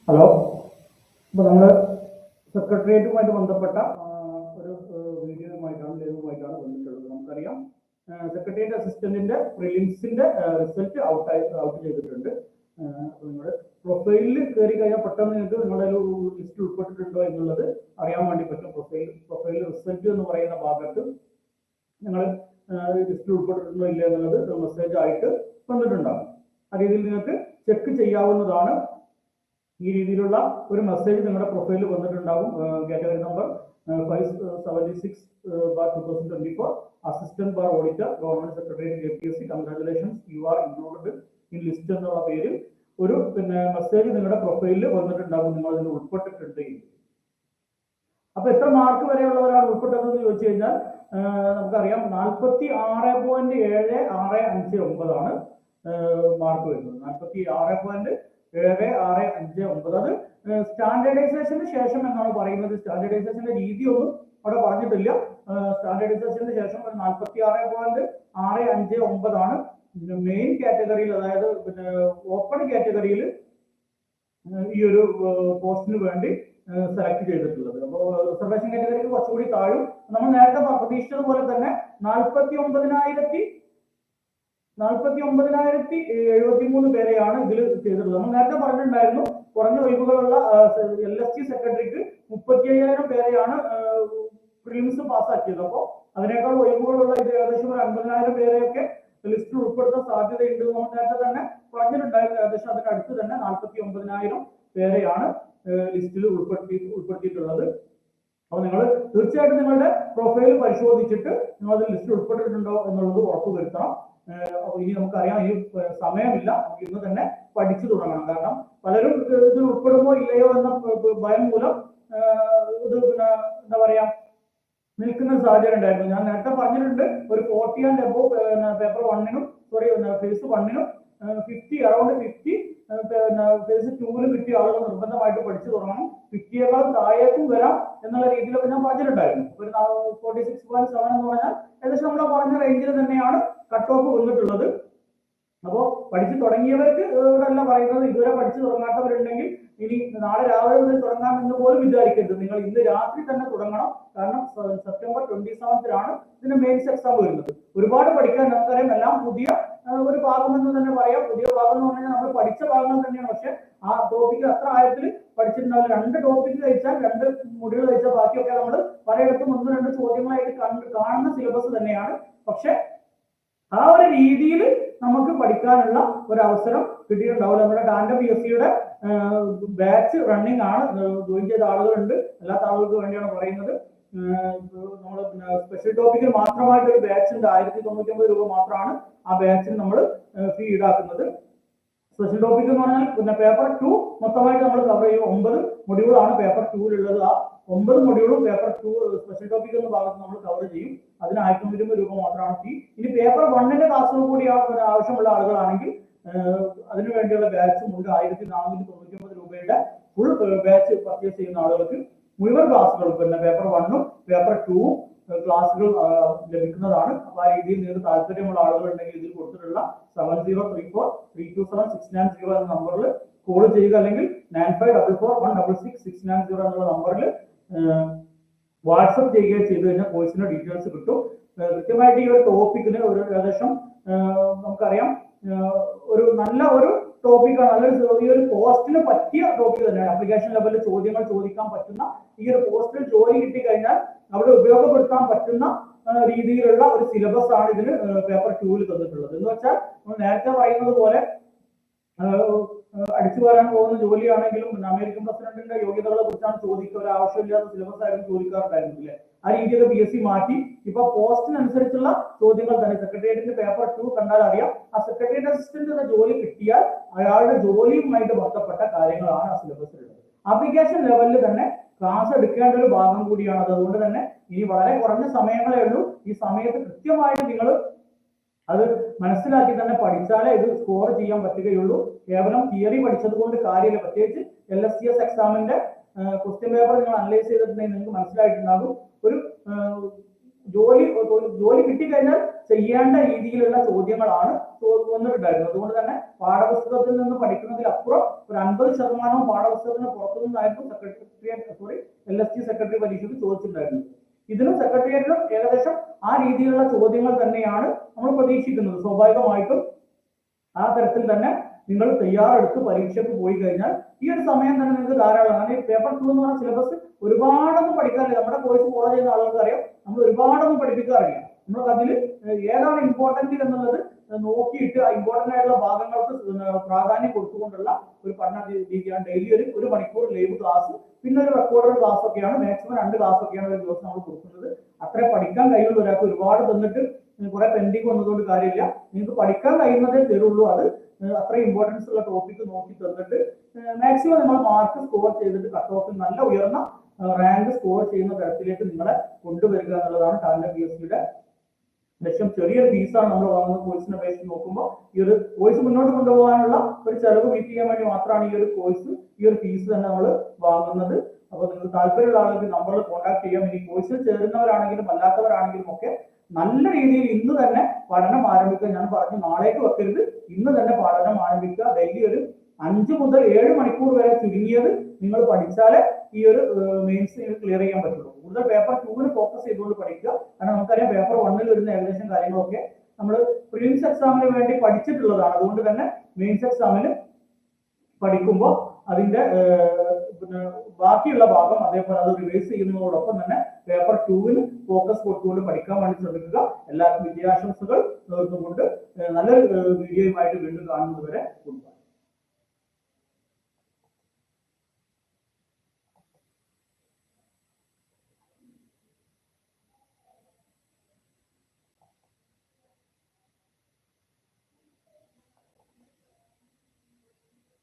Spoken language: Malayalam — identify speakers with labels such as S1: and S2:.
S1: ഹലോ. ഇപ്പോൾ നമ്മൾ സെക്രട്ടേറിയറ്റുമായിട്ട് ബന്ധപ്പെട്ട ഒരു ലൈവുമായിട്ടാണ് വന്നിട്ടുള്ളത്. നമുക്കറിയാം, സെക്രട്ടേറിയറ്റ് അസിസ്റ്റന്റിന്റെ പ്രിലിംസിന്റെ റിസൾട്ട് ഔട്ട് ചെയ്തിട്ടുണ്ട്. അപ്പോൾ നിങ്ങൾ പ്രൊഫൈലിൽ കയറി കഴിഞ്ഞാൽ പെട്ടെന്ന് നിങ്ങൾക്ക് നിങ്ങളുടെ ഒരു ലിസ്റ്റ് ഉൾപ്പെട്ടിട്ടുണ്ടോ എന്നുള്ളത് അറിയാൻ വേണ്ടി പറ്റും. പ്രൊഫൈൽ റിസൾട്ട് എന്ന് പറയുന്ന ഭാഗത്ത് നിങ്ങൾ ലിസ്റ്റിൽ ഉൾപ്പെട്ടിട്ടുണ്ടോ ഇല്ല എന്നുള്ളത് മെസ്സേജ് ആയിട്ട് വന്നിട്ടുണ്ടാകും. ആ രീതിയിൽ നിങ്ങൾക്ക് ചെക്ക് ചെയ്യാവുന്നതാണ്. ഈ രീതിയിലുള്ള ഒരു മെസ്സേജ് നിങ്ങളുടെ പ്രൊഫൈലിൽ വന്നിട്ടുണ്ടാകും. Category number 576/2024 assistant bar auditor government secretariat KPSC. Congratulations, you are included in list എന്നുള്ള പേരിൽ ഒരു മെസ്സേജ് നിങ്ങളുടെ പ്രൊഫൈലിൽ വന്നിട്ടുണ്ടാകും. നിങ്ങൾ അതിൽ ഉൾപ്പെട്ടിട്ടുണ്ട്. അപ്പൊ എത്ര മാർക്ക് വരെയുള്ളവരാണ് ഉൾപ്പെട്ടതെന്ന് ചോദിച്ചു കഴിഞ്ഞാൽ നമുക്കറിയാം 46.7659 മാർക്ക് വരുന്നത്. 46.7659. അത് സ്റ്റാൻഡേർഡൈസേഷന് ശേഷം എന്നാണ് പറയുന്നത്. സ്റ്റാൻഡേർഡൈസേഷന്റെ രീതിയൊന്നും അവിടെ പറഞ്ഞിട്ടില്ല. സ്റ്റാൻഡേർഡൈസേഷന് ശേഷം ഒരു 46.659 മെയിൻ കാറ്റഗറിയിൽ, അതായത് ഓപ്പൺ കാറ്റഗറിയിൽ ഈ ഒരു പോസ്റ്റിന് വേണ്ടി സെലക്ട് ചെയ്തിട്ടുള്ളത്. അപ്പോൾ റിസർവേഷൻ കാറ്റഗറിക്ക് കുറച്ചുകൂടി താഴും. നമ്മൾ നേരത്തെ പ്രതീക്ഷിച്ചതുപോലെ തന്നെ 49,073 പേരെയാണ് ഇതിൽ ചെയ്തിട്ടുള്ളത്. നമ്മൾ നേരത്തെ പറഞ്ഞിട്ടുണ്ടായിരുന്നു, കുറഞ്ഞ ഒഴിവുകളുള്ള LST സെക്രട്ടറിക്ക് 35,000 പേരെയാണ് പ്രിലിംസ് പാസ്സാക്കിയത്. അപ്പോൾ അതിനേക്കാൾ ഒഴിവുകളുള്ള ഇത് ഏകദേശം ഒരു 50,000 പേരെയൊക്കെ ലിസ്റ്റിൽ ഉൾപ്പെടുത്താൻ സാധ്യതയുണ്ട്. നമ്മൾ നേരത്തെ തന്നെ പറഞ്ഞിട്ടുണ്ടായിരുന്നു. ഏകദേശം അതിന്റെ അടുത്ത് തന്നെ 49,000 പേരെയാണ് ലിസ്റ്റിൽ ഉൾപ്പെടുത്തിയിട്ടുള്ളത്. അപ്പോൾ നിങ്ങൾ തീർച്ചയായിട്ടും നിങ്ങളുടെ പ്രൊഫൈൽ പരിശോധിച്ചിട്ട് നിങ്ങൾ അത് ലിസ്റ്റിൽ ഉൾപ്പെട്ടിട്ടുണ്ടോ എന്നുള്ളത് ഉറപ്പുവരുത്തണം. ഇനി നമുക്കറിയാം, ഈ സമയമില്ല, നമുക്ക് ഇന്ന് തന്നെ പഠിച്ചു തുടങ്ങണം. കാരണം പലരും ഇതിൽ ഉൾപ്പെടുമോ ഇല്ലയോ എന്ന ഭയം മൂലം ഇത് എന്താ പറയാ നിൽക്കുന്ന സാഹചര്യം ഉണ്ടായിരുന്നു. ഞാൻ നേരത്തെ പറഞ്ഞിട്ടുണ്ട്, ഒരു 40 and above പേപ്പർ 1-നും ഫേസ് 1-നും 50 അറൌണ്ട് 50 ഫേസ് 2-ലും കിട്ടിയ ആളുകൾ നിർബന്ധമായിട്ട് പഠിച്ചു തുടങ്ങണം. 50യേക്കാൾ താഴേക്കും വരാം എന്നുള്ള രീതിയിലൊക്കെ ഞാൻ പറഞ്ഞിട്ടുണ്ടായിരുന്നു. ഒരു 46.7 എന്ന് പറഞ്ഞാൽ ഏകദേശം നമ്മൾ പറഞ്ഞ റേഞ്ചിൽ തന്നെയാണ് കട്ട് ഓഫ് വന്നിട്ടുള്ളത്. അപ്പോൾ പഠിച്ചു തുടങ്ങിയവർക്ക് അല്ല പറയുന്നത്, ഇതുവരെ പഠിച്ചു തുടങ്ങാത്തവരുണ്ടെങ്കിൽ ഇനി നാളെ രാവിലെ മുതൽ തുടങ്ങാം എന്ന് പോലും വിചാരിക്കരുത്. നിങ്ങൾ ഇന്ന് രാത്രി തന്നെ തുടങ്ങണം. കാരണം സെപ്റ്റംബർ 27-ാണ് ഇതിന്റെ മെയിൻസ് എക്സാം വരുന്നത്. ഒരുപാട് പഠിക്കാൻ നമുക്കറിയാം. എല്ലാം പുതിയ ഒരു ഭാഗം എന്ന് തന്നെ പറയാം. പുതിയ ഭാഗം എന്ന് പറഞ്ഞാൽ നമ്മൾ പഠിച്ച ഭാഗങ്ങൾ തന്നെയാണ്. പക്ഷെ ആ ടോപ്പിക്ക് അത്ര ആഴത്തിൽ പഠിച്ചിട്ടുണ്ടാവില്ല. 2 ടോപ്പിക്ക് കഴിച്ചാൽ 2 മൊഡ്യൂൾ കഴിച്ചാൽ ബാക്കിയൊക്കെ നമ്മൾ പലയിടത്തും 1-2 ചോദ്യങ്ങളായിട്ട് കാണുന്ന സിലബസ് തന്നെയാണ്. പക്ഷെ ആ ഒരു രീതിയിൽ നമുക്ക് പഠിക്കാനുള്ള ഒരു അവസരം കിട്ടിയിട്ടുണ്ടാവില്ല. നമ്മുടെ ടാൻഡം PSCയുടെ ബാച്ച് റണ്ണിങ് ആണ്. ജോയിൻ ചെയ്ത ആളുകളുണ്ട്. അല്ലാത്ത ആളുകൾക്ക് വേണ്ടിയാണ് പറയുന്നത്. നമ്മൾ സ്പെഷ്യൽ ടോപ്പിക്കിൽ മാത്രമായിട്ട് ഒരു ബാച്ച് ഉണ്ട്. 1,099 രൂപ മാത്രമാണ് ആ ബാച്ചിന് നമ്മൾ ഫീ ഈടാക്കുന്നത്. സ്പെഷ്യൽ ടോപ്പിക് എന്ന് പറഞ്ഞാൽ പേപ്പർ 2 മൊത്തമായിട്ട് നമ്മൾ കവർ ചെയ്യും. 9 മൊഡ്യൂളാണ് പേപ്പർ 2-ലുള്ളത്. ആ 9 മൊഡ്യൂളും പേപ്പർ 2 സ്പെഷ്യൽ ടോപ്പിക് എന്ന ഭാഗത്ത് നമ്മൾ കവർ ചെയ്യും. അതിന് 1,020 രൂപ മാത്രമാണ് ഫീ. ഇനി പേപ്പർ 1-ന്റെ ക്ലാസ്സുകൾ കൂടി ആവശ്യമുള്ള ആളുകളാണെങ്കിൽ അതിനു വേണ്ടിയുള്ള ബാച്ചും ഉണ്ട്. 1,499 രൂപയുടെ ഫുൾ ബാച്ച് പർച്ചേസ് ചെയ്യുന്ന ആളുകൾക്ക് മുഴുവൻ ക്ലാസ്സുകളും പേപ്പർ 1-ഉം പേപ്പർ 2-ഉം ക്ലാസ്സുകൾ ലഭിക്കുന്നതാണ്. അപ്പൊ ആ രീതിയിൽ നിങ്ങൾക്ക് താല്പര്യമുള്ള ആളുകൾ ഉണ്ടെങ്കിൽ ഇതിൽ കൊടുത്തിട്ടുള്ള 7034327690 എന്ന നമ്പറിൽ കോൾ ചെയ്യുക, അല്ലെങ്കിൽ 9544166690 എന്നുള്ള നമ്പറിൽ വാട്സപ്പ് ചെയ്യുകയോ ചെയ്തു കഴിഞ്ഞാൽ കോഴ്സിന്റെ ഡീറ്റെയിൽസ് കിട്ടും. കൃത്യമായിട്ട് ഈ ഒരു ടോപ്പിക്കിന് ഒരു ഏകദേശം നമുക്കറിയാം ഒരു നല്ല ഒരു ടോപ്പിക്കാണ്. നല്ലൊരു ഈ ഒരു പോസ്റ്റിന് പറ്റിയ ടോപ്പിക് തന്നെയാണ്. ആപ്ലിക്കേഷൻ ലെവലിൽ ചോദ്യങ്ങൾ ചോദിക്കാൻ പറ്റുന്ന ഈ ഒരു പോസ്റ്റിൽ ജോലി കിട്ടിക്കഴിഞ്ഞാൽ അവിടെ ഉപയോഗപ്പെടുത്താൻ പറ്റുന്ന രീതിയിലുള്ള ഒരു സിലബസ് ആണ് ഇതിന് പേപ്പർ 2-ൽ തന്നിട്ടുള്ളത്. എന്ന് വെച്ചാൽ നമ്മൾ നേരത്തെ പറയുന്നത് പോലെ അടിച്ചു വരാൻ പോകുന്ന ജോലിയാണെങ്കിലും അമേരിക്കൻ പ്രസിഡന്റിന്റെ യോഗ്യതകളെ കുറിച്ചാണ് ചോദിക്കുക. ഒരു ആവശ്യമില്ലാത്ത സിലബസ് ആയിരുന്നു ചോദിക്കാറുണ്ടായിരുന്നില്ലേ. ആ രീതിയിൽ PSC മാറ്റി ഇപ്പൊ പോസ്റ്റിനനുസരിച്ചുള്ള ചോദ്യങ്ങൾ തന്നെ. സെക്രട്ടേറിയറ്റിന്റെ പേപ്പർ 2 കണ്ടാൽ അറിയാം, ആ സെക്രട്ടേറിയറ്റ് അസിസ്റ്റന്റ് എന്ന ജോലി കിട്ടിയാൽ അയാളുടെ ജോലിയുമായിട്ട് ബന്ധപ്പെട്ട കാര്യങ്ങളാണ് ആ സിലബസിലുള്ളത്. ആപ്ലിക്കേഷൻ ലെവലിൽ തന്നെ ക്ലാസ് എടുക്കേണ്ട ഒരു ഭാഗം കൂടിയാണ് അത്. അതുകൊണ്ട് തന്നെ ഇനി വളരെ കുറഞ്ഞ സമയങ്ങളേ ഉള്ളൂ. ഈ സമയത്ത് കൃത്യമായിട്ട് നിങ്ങൾ അത് മനസ്സിലാക്കി തന്നെ പഠിച്ചാലേ ഇത് സ്കോർ ചെയ്യാൻ പറ്റുകയുള്ളൂ. കേവലം തിയറി പഠിച്ചത് കൊണ്ട് കാര്യമില്ല. പ്രത്യേകിച്ച് LSTS എക്സാമിന്റെ ക്വസ്റ്റ്യൻ പേപ്പർ നിങ്ങൾ അനലൈസ് ചെയ്തിട്ടുണ്ടെങ്കിൽ നിങ്ങൾക്ക് മനസ്സിലായിട്ടുണ്ടാകും. ഒരു ജോലി കിട്ടിക്കഴിഞ്ഞാൽ ചെയ്യേണ്ട രീതിയിലുള്ള ചോദ്യങ്ങളാണ് വന്നിട്ടുണ്ടായിരുന്നത്. അതുകൊണ്ട് തന്നെ പാഠപുസ്തകത്തിൽ നിന്ന് പഠിക്കുന്നതിലപ്പുറം ഒരു 50% പാഠപുസ്തകത്തിന് പുറത്തു നിന്നായിരുന്നു LST സെക്രട്ടറി പരീക്ഷയ്ക്ക് ചോദിച്ചിട്ടുണ്ടായിരുന്നത്. ഇതിനും സെക്രട്ടേറിയറ്റിലും ഏകദേശം ആ രീതിയിലുള്ള ചോദ്യങ്ങൾ തന്നെയാണ് നമ്മൾ പ്രതീക്ഷിക്കുന്നത്. സ്വാഭാവികമായിട്ടും ആ തരത്തിൽ തന്നെ നിങ്ങൾ തയ്യാറെടുത്ത് പരീക്ഷയ്ക്ക് പോയി കഴിഞ്ഞാൽ ഈ ഒരു സമയം തന്നെ നിങ്ങൾക്ക് ധാരാളം. പേപ്പർ 2 എന്ന് പറഞ്ഞ സിലബസ് ഒരുപാടൊന്നും പഠിക്കാറില്ല. നമ്മുടെ കോഴ്സ് ഫോളോ ചെയ്യുന്ന ആളുകൾക്ക് അറിയാം, നമ്മൾ ഒരുപാടൊന്നും പഠിപ്പിക്കാറില്ല. നമ്മൾ അതിൽ ഏതാണ് ഇമ്പോർട്ടന്റ് എന്നുള്ളത് നോക്കിയിട്ട് ആ ഇമ്പോർട്ടന്റ് ആയിട്ടുള്ള ഭാഗങ്ങൾക്ക് പ്രാധാന്യം കൊടുത്തുകൊണ്ടുള്ള ഒരു പഠന രീതിയാണ്. ഡെയിലി ഒരു മണിക്കൂർ ലൈവ് ക്ലാസ്, പിന്നെ ഒരു റെക്കോർഡഡ് ക്ലാസ് ഒക്കെയാണ്, മാക്സിമം 2 ക്ലാസ് ഒക്കെയാണ് ഒരു ദിവസം നമ്മൾ കൊടുക്കുന്നത്. അത്ര പഠിക്കാൻ കഴിയുന്ന ഒരാൾക്ക് ഒരുപാട് തന്നിട്ട് കുറെ പെൻഡിങ് വന്നതുകൊണ്ട് കാര്യമില്ല. നിങ്ങൾക്ക് പഠിക്കാൻ കഴിയുന്നതേ തരുള്ളൂ. അത് അത്ര ഇമ്പോർട്ടൻസ് ഉള്ള ടോപ്പിക് നോക്കി തന്നിട്ട് മാക്സിമം നിങ്ങൾ മാർക്ക് സ്കോർ ചെയ്തിട്ട് കട്ട് ഓഫിൽ നല്ല ഉയർന്ന റാങ്ക് സ്കോർ ചെയ്യുന്ന തരത്തിലേക്ക് നിങ്ങളെ കൊണ്ടുവരിക എന്നുള്ളതാണ് ടാലന്റ് PSCയുടെ ലക്ഷ്യം. ചെറിയൊരു ഫീസാണ് നമ്മൾ വാങ്ങുന്ന കോഴ്സിനെ അപേക്ഷിച്ച് നോക്കുമ്പോൾ. ഈ ഒരു കോഴ്സ് മുന്നോട്ട് കൊണ്ടുപോകാനുള്ള ഒരു ചെലവ് മീറ്റ് ചെയ്യാൻ വേണ്ടി മാത്രമാണ് ഈ ഒരു കോഴ്സ്, ഈ ഒരു ഫീസ് തന്നെ നമ്മൾ വാങ്ങുന്നത്. അപ്പോൾ നിങ്ങൾ താല്പര്യമുള്ള ആളുകൾക്ക് നമ്പറിൽ കോൺടാക്ട് ചെയ്യാം. ഇനി കോഴ്സിൽ ചേരുന്നവരാണെങ്കിലും അല്ലാത്തവരാണെങ്കിലും ഒക്കെ നല്ല രീതിയിൽ ഇന്ന് തന്നെ പഠനം ആരംഭിക്കുക. ഞാൻ പറഞ്ഞു നാളേക്ക് വെക്കരുത്, ഇന്ന് തന്നെ പഠനം ആരംഭിക്കുക. ഡെയിലി ഒരു 5 മുതൽ 7 മണിക്കൂർ വരെ ചുരുങ്ങിയത് നിങ്ങൾ പഠിച്ചാലേ ഈ ഒരു മെയിൻസ് ക്ലിയർ ചെയ്യാൻ പറ്റുള്ളൂ. കൂടുതൽ പേപ്പർ 2 ഫോക്കസ് ചെയ്തുകൊണ്ട് പഠിക്കുക. കാരണം നമുക്കറിയാം പേപ്പർ 1 വരുന്ന ഏകദേശം കാര്യങ്ങളൊക്കെ നമ്മൾ പ്രിലിംസ് എക്സാമിന് വേണ്ടി പഠിച്ചിട്ടുള്ളതാണ്. അതുകൊണ്ട് തന്നെ മെയിൻസ് എക്സാമിന് പഠിക്കുമ്പോൾ അതിന്റെ ബാക്കിയുള്ള ഭാഗം അതേപോലെ അത് റിവൈസ് ചെയ്യുന്നതോടൊപ്പം തന്നെ പേപ്പർ 2 ഫോക്കസ് കൊടുത്തുകൊണ്ട് പഠിക്കാൻ വേണ്ടി ശ്രമിക്കുക. എല്ലാവർക്കും വിജയാശംസകൾ നേർന്നുകൊണ്ട് നല്ലൊരു വീഡിയോയുമായിട്ട് വീണ്ടും കാണുന്നതുവരെ.